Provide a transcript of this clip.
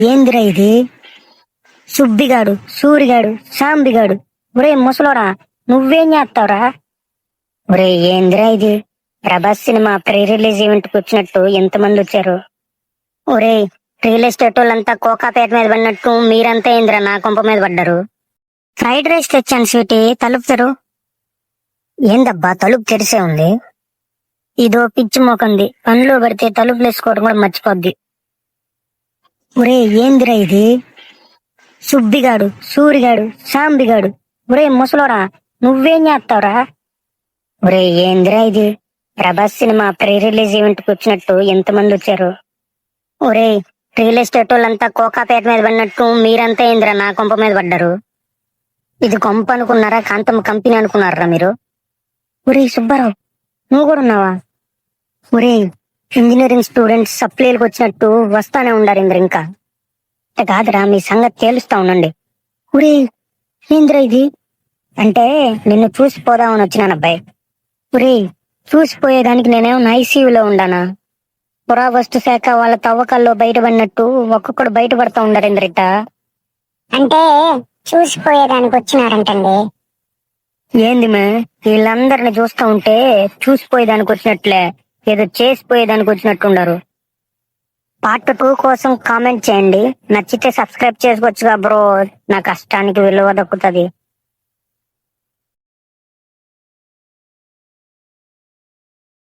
ఏందిరా ఇది? సుబ్బిగాడు, సూరిగాడు, సాంబిగాడు. ఒరే ముసలోడా, నువ్వేం చేస్తావురా? ఒరే ఏందిరా ఇది? Prabhas cinema pre release event కి వచ్చినట్టు ఎంతమంది వచ్చారు? ఒరే, రియల్ ఎస్టేట్ వాళ్ళంతా కోకాపేట మీద పడినట్టు మీరంతా ఏందిరా నా కొంప మీద పడ్డారు? ఫ్రైడ్ రైస్ తెచ్చాను స్వీటీ, తలుపు తెరు. ఏందబ్బా తలుపు తెరిసే ఉంది? ఇదో పిచ్చి మోకంది, పనిలో పడితే తలుపులు వేసుకోవడం కూడా మర్చిపోద్ది. ఒరే ఏందిరా ఇది? సుబ్బిగాడు, సూరిగాడు, సాంబిగాడు. ఒరే ముసలోడా, నువ్వేం చేస్తావురా? ఒరే ఏందిరా ఇది? Prabhas cinema pre release event కి వచ్చినట్టు ఎంతమంది వచ్చారు? ఒరే, రియల్ ఎస్టేట్ వాళ్ళంతా కోకాపేట మీద పడినట్టు మీరంతా ఏందిరా నా కొంప మీద పడ్డారు? ఇది కొంప అనుకున్నారా, కాంతం కంపెనీ అనుకున్నారా మీరు? ఒరే సుబ్బారావు, నువ్వు కూడా ఉన్నావా? ఒరే, ఇంజనీరింగ్ స్టూడెంట్స్ సప్లీలకు వచ్చినట్టు వస్తానే ఉండారు ఇంద్ర ఇంకా. కాదురా, మీ సంగతి తేలుస్తా ఉండండి. ఒరే ఏంద్రా ఇది? అంటే నిన్ను చూసిపోదామని వచ్చినానబ్బాయి. ఒరే, చూసిపోయేదానికి నేనేమో ఐసీయూలో ఉండానా? పురావస్తు శాఖ వాళ్ళ తవ్వకాల్లో బయటపడినట్టు ఒక్కొక్కడు బయటపడతా ఉండారేంద్రిట. అంటే చూసిపోయేదానికి వచ్చినారంటండి. ఏంది మే, వీళ్ళందరిని చూస్తా ఉంటే చూసిపోయేదానికి వచ్చినట్లే, ఏదో చేసిపోయేదానికి వచ్చినట్టుండరు. పార్ట్ 2 కోసం కామెంట్ చేయండి. నచ్చితే సబ్స్క్రైబ్ చేసుకోవచ్చుగా బ్రో, నా కష్టానికి విలువ దక్కుతుంది.